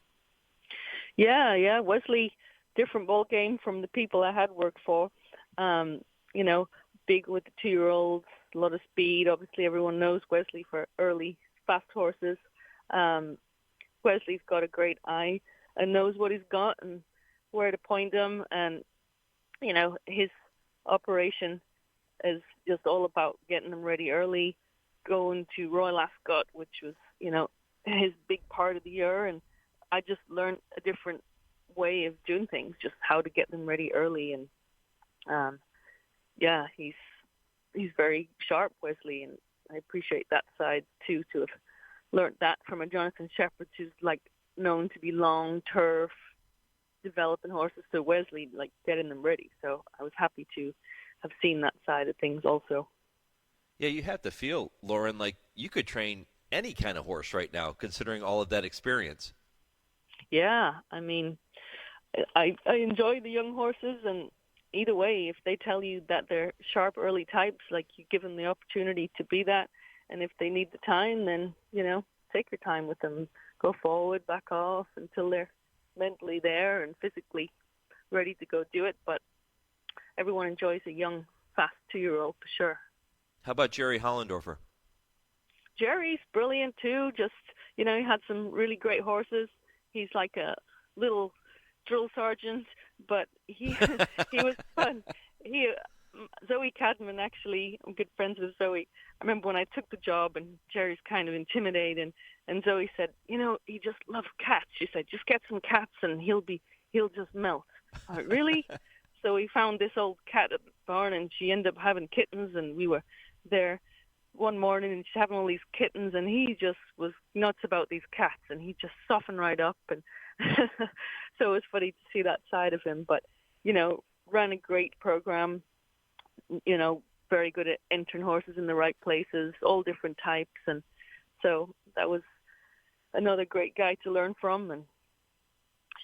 Yeah. Wesley, different ball game from the people I had worked for. Big with the 2-year-olds, a lot of speed. Obviously, everyone knows Wesley for early, fast horses. Wesley's got a great eye and knows what he's got and where to point them. And, his operation is just all about getting them ready early, going to Royal Ascot, which was, his big part of the year. And I just learned a different way of doing things, just how to get them ready early. And, he's very sharp, Wesley, and I appreciate that side, too, to have learned that from a Jonathan Shepherd, who's, known to be long turf, developing horses, to Wesley, getting them ready. So I was happy to have seen that side of things also. Yeah, you have to feel, Lauren, like you could train any kind of horse right now, considering all of that experience. Yeah, I mean, I enjoy the young horses, and either way, if they tell you that they're sharp early types, you give them the opportunity to be that, and if they need the time, then, take your time with them. Go forward, back off until they're mentally there and physically ready to go do it. But everyone enjoys a young, fast 2-year-old for sure. How about Jerry Hollendorfer? Jerry's brilliant too. Just, he had some really great horses. He's like a little drill sergeant, but he was fun. Zoe Cadman, actually, I'm good friends with Zoe. I remember when I took the job, and Jerry's kind of intimidating, and Zoe said, he just loves cats. She said, just get some cats and he'll just melt. I went, really? So we found this old cat at the barn, and she ended up having kittens, and we were there one morning, and she's having all these kittens, and he just was nuts about these cats, and he just softened right up, and so it was funny to see that side of him. But, ran a great program, very good at entering horses in the right places, all different types, and so that was another great guy to learn from. And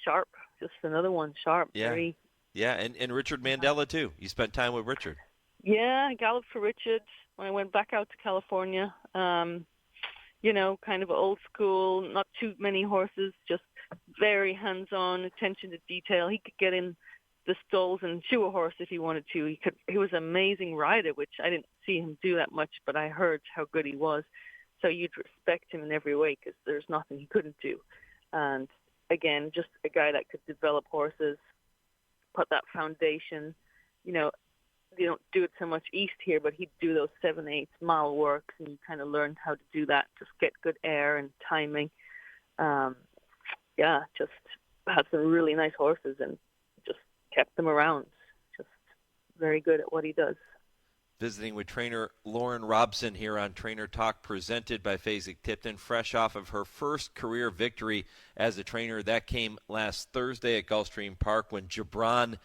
sharp, just another one, sharp. Yeah, and Richard Mandela too. You spent time with Richard. Yeah, I galloped for Richard when I went back out to California. Kind of old school, not too many horses, just very hands-on, attention to detail. He could get in the stalls and shoe a horse if he wanted to. He was an amazing rider, which I didn't see him do that much, but I heard how good he was. So you'd respect him in every way because there's nothing he couldn't do. And again, just a guy that could develop horses, put that foundation. You know, they don't do it so much east here, but he'd do those 7/8 mile works, and you kind of learned how to do that. Just get good air and timing. Just had some really nice horses and just kept them around. Just very good at what he does. Visiting with trainer Lauren Robson here on Trainer Talk, presented by Fasig-Tipton, fresh off of her first career victory as a trainer. That came last Thursday at Gulfstream Park when Gibran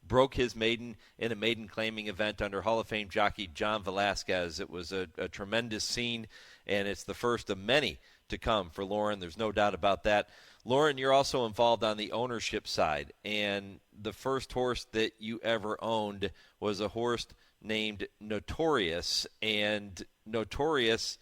broke his maiden in a maiden claiming event under Hall of Fame jockey John Velasquez. It was a tremendous scene, and it's the first of many to come for Lauren. There's no doubt about that. Lauren, you're also involved on the ownership side, and the first horse that you ever owned was a horse named Notorious, and Notorious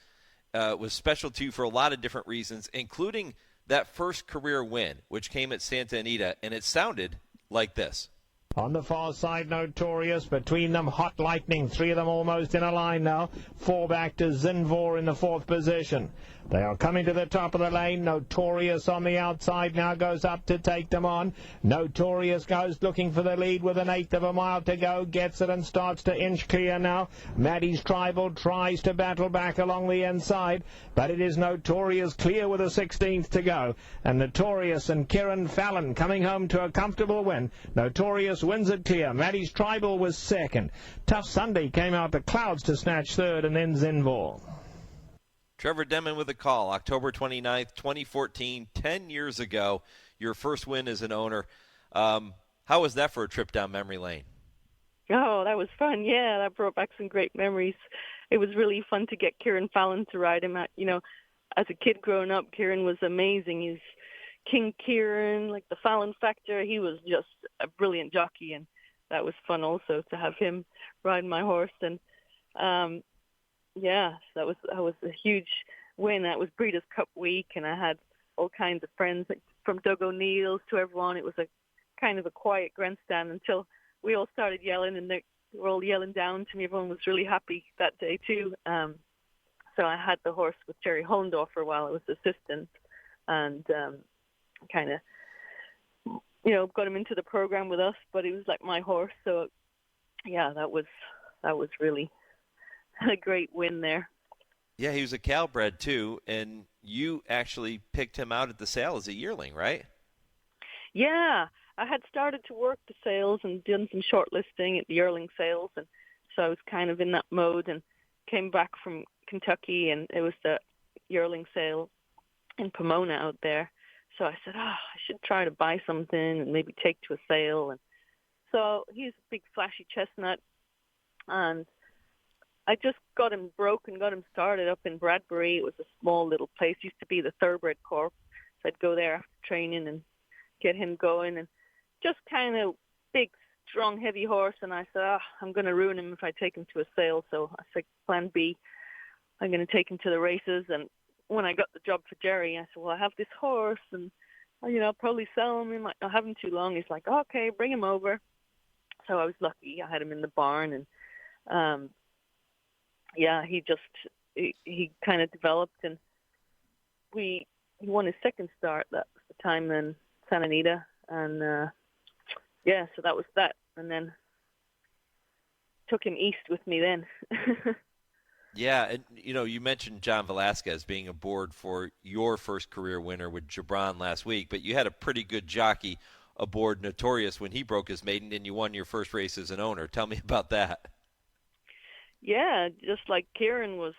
was special to you for a lot of different reasons, including that first career win, which came at Santa Anita, and it sounded like this. On the far side, Notorious. Between them, Hot Lightning. Three of them almost in a line now. Four back to Zinvor in the fourth position. They are coming to the top of the lane. Notorious on the outside now goes up to take them on. Notorious goes looking for the lead with 1/8 of a mile to go. Gets it and starts to inch clear now. Maddie's Tribal tries to battle back along the inside, but it is Notorious clear with a 16th to go. And Notorious and Kieran Fallon coming home to a comfortable win. Notorious wins it clear. Maddie's Tribal was second. Tough Sunday came out the clouds to snatch third, and then Zinvor. Trevor Denman with a call, October 29th, 2014, 10 years ago, your first win as an owner. How was that for a trip down memory lane? Oh, that was fun. Yeah, that brought back some great memories. It was really fun to get Kieran Fallon to ride him. As a kid growing up, Kieran was amazing. He's King Kieran, like the Fallon factor. He was just a brilliant jockey, and that was fun also to have him ride my horse. And that was a huge win. That was Breeders' Cup week, and I had all kinds of friends, like from Doug O'Neill's to everyone. It was a kind of a quiet grandstand until we all started yelling, and they were all yelling down to me. Everyone was really happy that day too. So I had the horse with Jerry Hollendorfer while I was assistant, and kind of, got him into the program with us. But he was like my horse, so yeah, that was really a great win there. Yeah, he was a Calbred too, and you actually picked him out at the sale as a yearling, right? Yeah, I had started to work the sales and done some shortlisting at the yearling sales, and so I was kind of in that mode, and came back from Kentucky, and it was the yearling sale in Pomona out there. So I said, I should try to buy something and maybe take to a sale. And so he's a big flashy chestnut, and I just got him broke and got him started up in Bradbury. It was a small little place. It used to be the Thoroughbred Corp. So I'd go there after training and get him going, and just kind of big, strong, heavy horse. And I said, I'm going to ruin him if I take him to a sale. So I said, plan B, I'm going to take him to the races. And when I got the job for Jerry, I said, well, I have this horse, and I'll probably sell him. I'll have him too long. He's like, okay, bring him over. So I was lucky. I had him in the barn, and he kind of developed, and he won his second start. That was the time in Santa Anita, and so that was that. And then took him east with me then. Yeah, and you mentioned John Velasquez being aboard for your first career winner with Gibran last week, but you had a pretty good jockey aboard Notorious when he broke his maiden, and you won your first race as an owner. Tell me about that. Yeah, just like Kieran was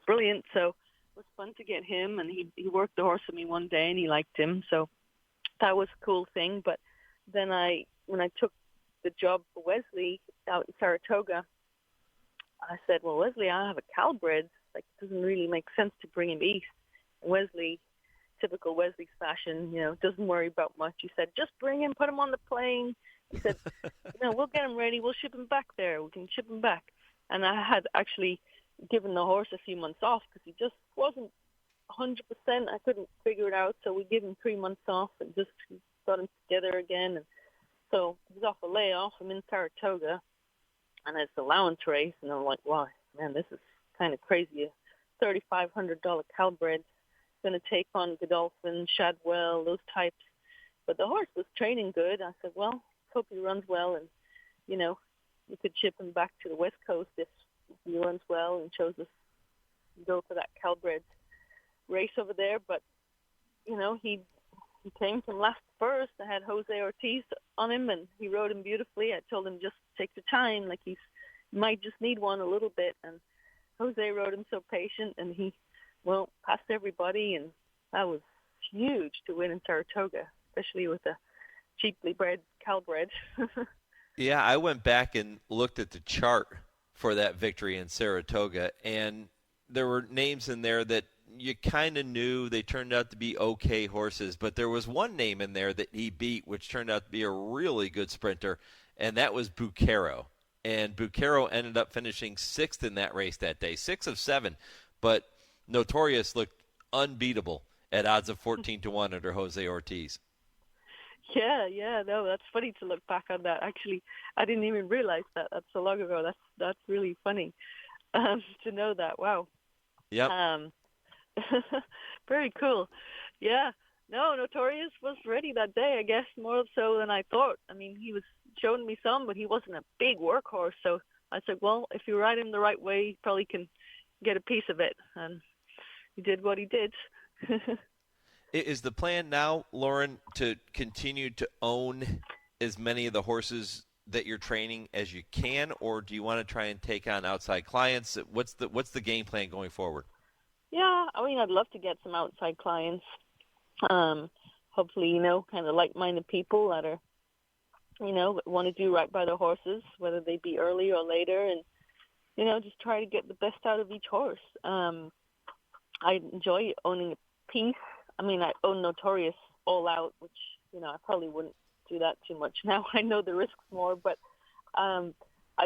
brilliant, so it was fun to get him, and he worked the horse with me one day, and he liked him, so that was a cool thing. But then when I took the job for Wesley out in Saratoga, I said, well, Wesley, I have a Calbred. Like, it doesn't really make sense to bring him east. And Wesley, typical Wesley's fashion, doesn't worry about much. He said, just bring him, put him on the plane. He said, we'll get him ready. We'll ship him back there. We can ship him back. And I had actually given the horse a few months off because he just wasn't 100%. I couldn't figure it out. So we gave him 3 months off and just got him together again. And so he was off a layoff. I'm in Saratoga. And it's the allowance race, and I'm like, wow, man, this is kind of crazy. $3,500 Calbred, going to take on Godolphin, Shadwell, those types. But the horse was training good. I said, well, hope he runs well, and, you know, you could ship him back to the West Coast if he runs well and chose us to go for that Calbred race over there. But, you know, he came from last first. I had Jose Ortiz on him, and he rode him beautifully. I told him just take your time, like he might just need one a little bit. And Jose rode him so patient, and he, well, passed everybody, and that was huge to win in Saratoga, especially with a cheaply bred Calbred. Yeah, I went back and looked at the chart for that victory in Saratoga, and there were names in there that you kind of knew they turned out to be okay horses, but there was one name in there that he beat, which turned out to be a really good sprinter, and that was Bucaro. And Bucaro ended up finishing 6th in that race that day, 6 of 7, but Notorious looked unbeatable at odds of 14-1 under Jose Ortiz. Yeah, no, that's funny to look back on that. Actually, I didn't even realize that. That's so long ago. That's really funny to know that. Wow. Yep. Very cool. Yeah. No, Notorious was ready that day, I guess, more so than I thought. I mean, he was showing me some, but he wasn't a big workhorse. So I said, well, if you ride him the right way, you probably can get a piece of it. And he did what he did. Is the plan now, Lauren, to continue to own as many of the horses that you're training as you can, or do you want to try and take on outside clients? What's the game plan going forward? Yeah, I mean, I'd love to get some outside clients. Hopefully, you know, kind of like-minded people that are, you know, want to do right by their horses, whether they be early or later, and, you know, just try to get the best out of each horse. I enjoy owning a piece. I mean, I own Notorious all out, which, you know, I probably wouldn't do that too much now. I know the risks more, but I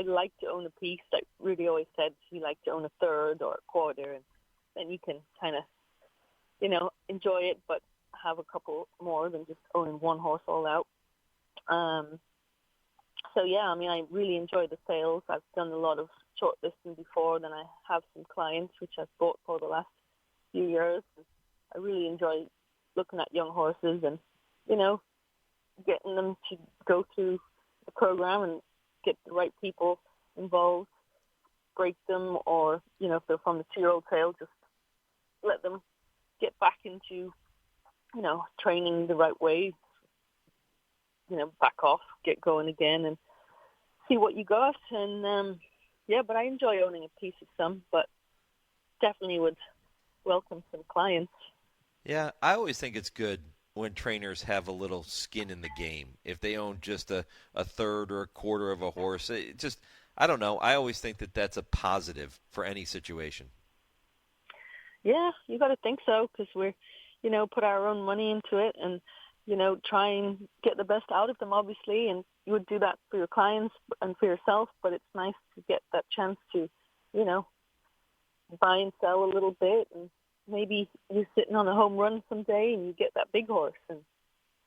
like to own a piece. Like Rudy always said, he liked to own a third or a quarter, and then you can kind of, you know, enjoy it, but have a couple more than just owning one horse all out. So, yeah, I mean, I really enjoy the sales. I've done a lot of shortlisting before, then I have some clients, which I've bought for the last few years. I really enjoy looking at young horses and, you know, getting them to go through the program and get the right people involved, break them, or, you know, if they're from the 2-year-old tail, just let them get back into, you know, training the right way, you know, back off, get going again and see what you got. And, yeah, but I enjoy owning a piece of some, but definitely would welcome some clients. Yeah, I always think it's good when trainers have a little skin in the game. If they own just a third or a quarter of a horse, it just, I don't know. I always think that that's a positive for any situation. Yeah, you got to think so, because we're, you know, put our own money into it and, you know, try and get the best out of them, obviously. And you would do that for your clients and for yourself, but it's nice to get that chance to, you know, buy and sell a little bit, and maybe you're sitting on a home run someday and you get that big horse, and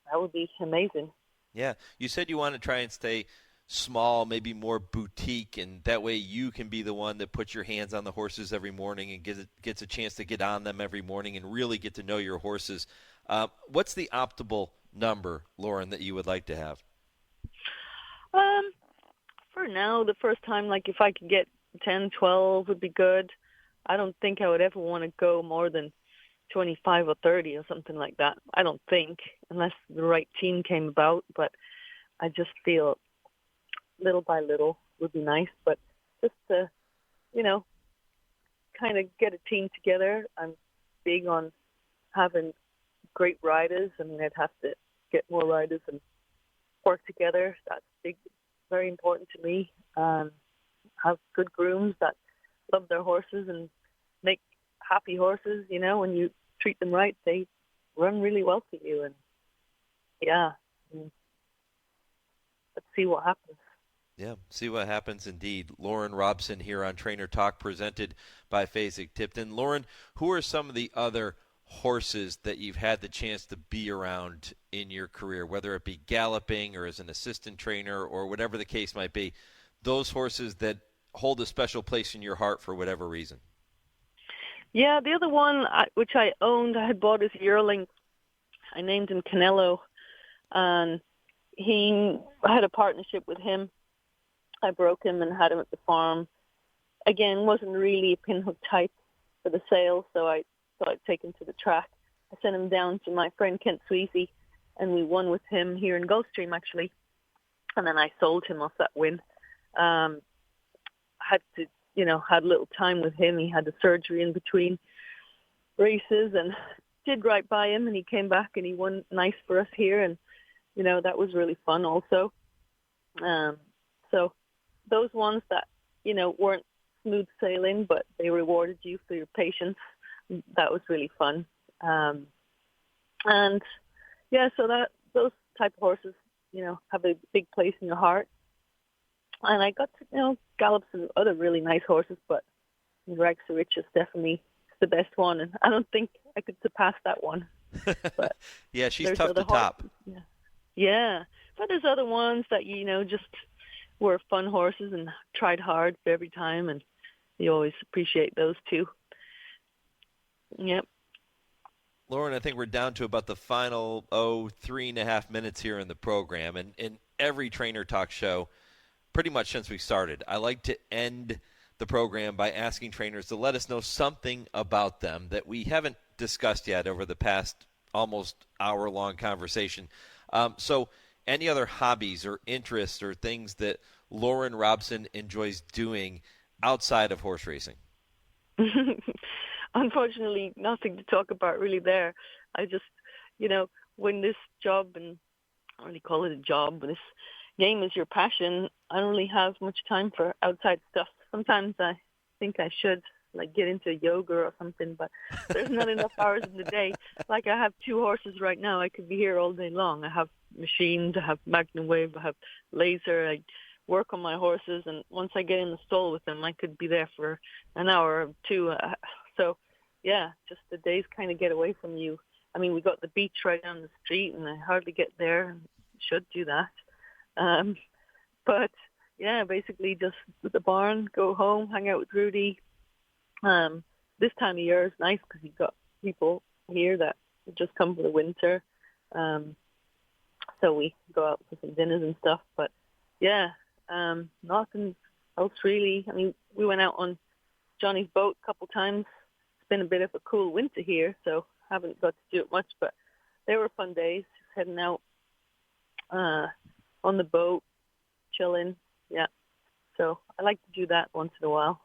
that would be amazing. Yeah, you said you want to try and stay small, maybe more boutique, and that way you can be the one that puts your hands on the horses every morning and gets a chance to get on them every morning and really get to know your horses. What's the optimal number, Lauren, that you would like to have? For now, the first time, like if I could get 10, 12 would be good. I don't think I would ever want to go more than 25 or 30 or something like that. I don't think, unless the right team came about. But I just feel little by little would be nice. But just to, you know, kind of get a team together. I'm big on having great riders. I mean, I'd have to get more riders and work together. That's big, very important to me. Have good grooms that love their horses and make happy horses. You know, when you treat them right, they run really well for you. And yeah, let's see what happens. Yeah, see what happens indeed. Lauren Robson here on Trainer Talk, presented by Fasig-Tipton. Lauren, who are some of the other horses that you've had the chance to be around in your career, whether it be galloping or as an assistant trainer or whatever the case might be, those horses that hold a special place in your heart for whatever reason? Yeah, the other one, which I owned, I had bought his yearling. I named him Canelo, and I had a partnership with him. I broke him and had him at the farm. Again, wasn't really a pinhook type for the sale, so I thought I'd take him to the track. I sent him down to my friend Kent Sweezy, and we won with him here in Gulfstream, actually. And then I sold him off that win. Had a little time with him. He had the surgery in between races and did right by him, and he came back and he won nice for us here, and that was really fun also. So those ones that weren't smooth sailing, but they rewarded you for your patience, that was really fun. And yeah, so those type of horses have a big place in your heart. And I got to gallop some other really nice horses, but Rags to Riches definitely is the best one, and I don't think I could surpass that one. But yeah, she's tough to top. Yeah, but there's other ones that just were fun horses and tried hard for every time, and you always appreciate those too. Yep. Lauren, I think we're down to about the final 3.5 minutes here in the program, and in every Trainer Talk show, pretty much since we started, I like to end the program by asking trainers to let us know something about them that we haven't discussed yet over the past almost hour-long conversation. So any other hobbies or interests or things that Lauren Robson enjoys doing outside of horse racing? Unfortunately, nothing to talk about really there. I just, when this job, and I don't really call it a job, but this game is your passion, I don't really have much time for outside stuff. Sometimes I think I should, get into yoga or something, but there's not enough hours in the day. Like, I have 2 horses right now. I could be here all day long. I have machines, I have Magnum Wave, I have laser, I work on my horses, and once I get in the stall with them, I could be there for an hour or 2. So, yeah, just the days kind of get away from you. I mean, we got the beach right down the street, and I hardly get there. Should do that. But, yeah, basically just at the barn, go home, hang out with Rudy. This time of year is nice because you've got people here that just come for the winter. So we go out for some dinners and stuff. But, yeah, nothing else really. I mean, we went out on Johnny's boat a couple times. It's been a bit of a cool winter here, so haven't got to do it much. But they were fun days, just heading out on the boat, chilling. Yeah. So I like to do that once in a while.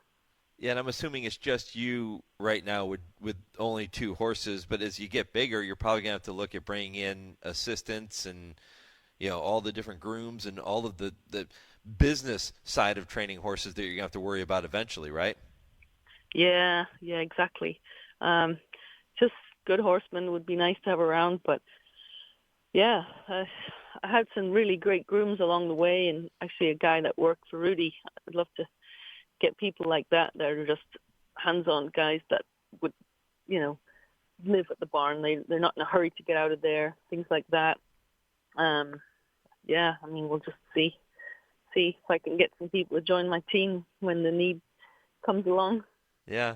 Yeah, and I'm assuming it's just you right now with only 2 horses, but as you get bigger, you're probably going to have to look at bringing in assistants and, all the different grooms and all of the business side of training horses that you're going to have to worry about eventually, right? Yeah, exactly. Just good horsemen would be nice to have around, but, yeah, I had some really great grooms along the way, and actually a guy that worked for Rudy. I'd love to get people like that are just hands-on guys that would, live at the barn. They're not in a hurry to get out of there, things like that. Yeah, I mean, we'll just see if I can get some people to join my team when the need comes along. Yeah.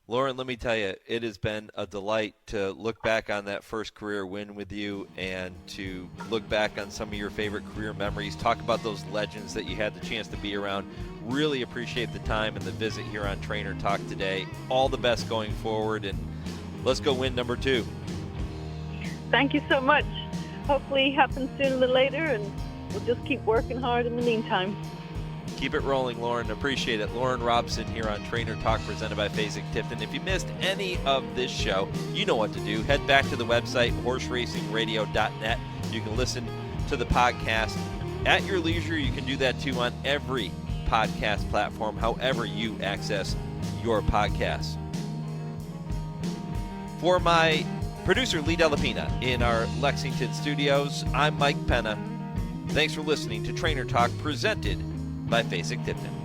Lauren, let me tell you, it has been a delight to look back on that first career win with you and to look back on some of your favorite career memories, talk about those legends that you had the chance to be around. Really appreciate the time and the visit here on Trainer Talk today. All the best going forward, and let's go win number 2. Thank you so much. Hopefully it happens sooner than later, and we'll just keep working hard in the meantime. Keep it rolling, Lauren. Appreciate it. Lauren Robson here on Trainer Talk, presented by Fasig-Tipton. If you missed any of this show, you know what to do. Head back to the website, horseracingradio.net. You can listen to the podcast at your leisure. You can do that, too, on every podcast platform, however you access your podcasts. For my producer, Lee Delapina, in our Lexington studios, I'm Mike Penna. Thanks for listening to Trainer Talk, presented by Fasig-Tipton.